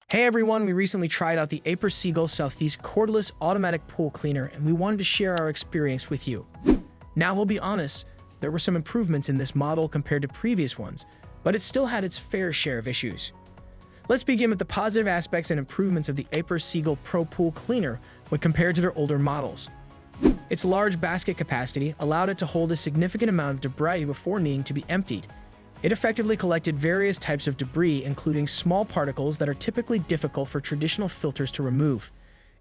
Hey everyone, we recently tried out the Aiper Seagull SE Cordless automatic pool cleaner and we wanted to share our experience with you. Now we'll be honest, there were some improvements in this model compared to previous ones, but it still had its fair share of issues. Let's begin with the positive aspects and improvements of the Aiper Seagull Pro Pool Cleaner when compared to their older models. Its large basket capacity allowed it to hold a significant amount of debris before needing to be emptied. It effectively collected various types of debris, including small particles that are typically difficult for traditional filters to remove.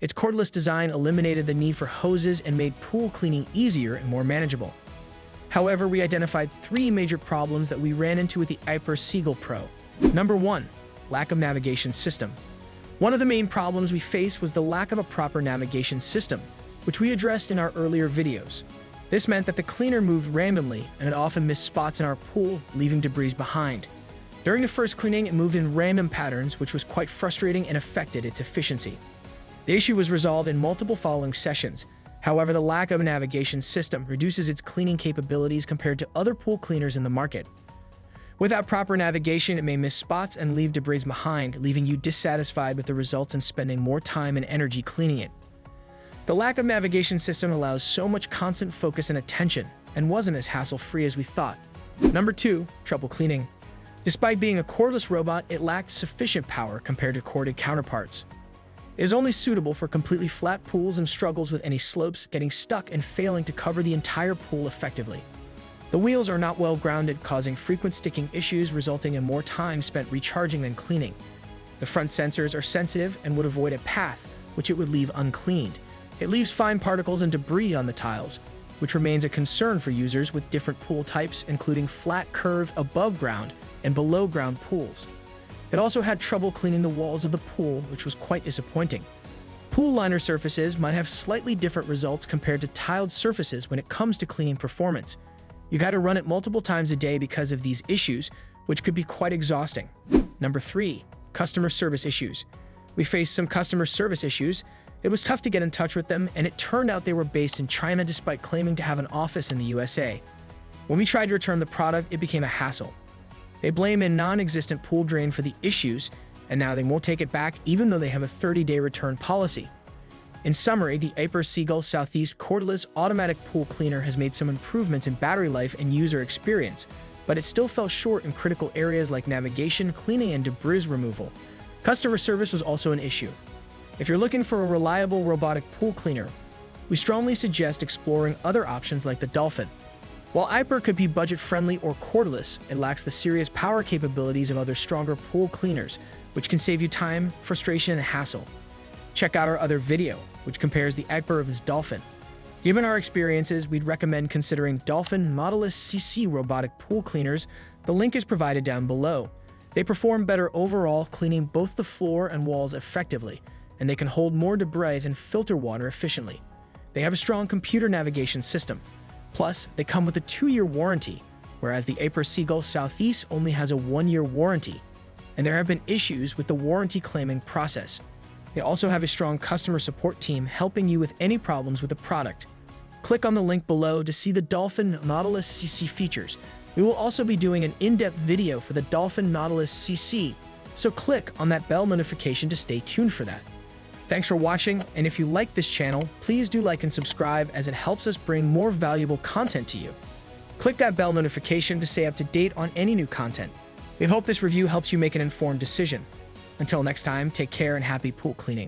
Its cordless design eliminated the need for hoses and made pool cleaning easier and more manageable. However, we identified three major problems that we ran into with the Aiper Seagull Pro. Number 1. Lack of navigation system. One of the main problems we faced was the lack of a proper navigation system, which we addressed in our earlier videos. This meant that the cleaner moved randomly and it often missed spots in our pool, leaving debris behind. During the first cleaning, it moved in random patterns, which was quite frustrating and affected its efficiency. The issue was resolved in multiple following sessions. However, the lack of a navigation system reduces its cleaning capabilities compared to other pool cleaners in the market. Without proper navigation, it may miss spots and leave debris behind, leaving you dissatisfied with the results and spending more time and energy cleaning it. The lack of navigation system allows so much constant focus and attention and wasn't as hassle-free as we thought. Number 2. Trouble cleaning. Despite being a cordless robot, it lacked sufficient power compared to corded counterparts. It is only suitable for completely flat pools and struggles with any slopes, getting stuck and failing to cover the entire pool effectively. The wheels are not well grounded, causing frequent sticking issues, resulting in more time spent recharging than cleaning. The front sensors are sensitive and would avoid a path, which it would leave uncleaned. It leaves fine particles and debris on the tiles, which remains a concern for users with different pool types, including flat, curved, above ground, and below ground pools. It also had trouble cleaning the walls of the pool, which was quite disappointing. Pool liner surfaces might have slightly different results compared to tiled surfaces when it comes to cleaning performance. You got to run it multiple times a day because of these issues, which could be quite exhausting. Number 3. Customer service issues. We faced some customer service issues. It was tough to get in touch with them, and it turned out they were based in China despite claiming to have an office in the USA. When we tried to return the product, it became a hassle. They blame a non-existent pool drain for the issues, and now they won't take it back even though they have a 30-day return policy. In summary, the Aiper Seagull SE Cordless Automatic Pool Cleaner has made some improvements in battery life and user experience, but it still fell short in critical areas like navigation, cleaning, and debris removal. Customer service was also an issue. If you're looking for a reliable robotic pool cleaner, we strongly suggest exploring other options like the Dolphin. While Aiper could be budget-friendly or cordless, it lacks the serious power capabilities of other stronger pool cleaners, which can save you time, frustration, and hassle. Check out our other video, which compares the Aiper versus Dolphin. Given our experiences, we'd recommend considering Dolphin Nautilus CC robotic pool cleaners. The link is provided down below. They perform better overall, cleaning both the floor and walls effectively, and they can hold more debris and filter water efficiently. They have a strong computer navigation system. Plus, they come with a 2-year warranty, whereas the Aiper Seagull SE only has a 1-year warranty, and there have been issues with the warranty claiming process. They also have a strong customer support team helping you with any problems with the product. Click on the link below to see the Dolphin Nautilus CC features. We will also be doing an in-depth video for the Dolphin Nautilus CC, so click on that bell notification to stay tuned for that. Thanks for watching, and if you like this channel, please do like and subscribe as it helps us bring more valuable content to you. Click that bell notification to stay up to date on any new content. We hope this review helps you make an informed decision. Until next time, take care and happy pool cleaning.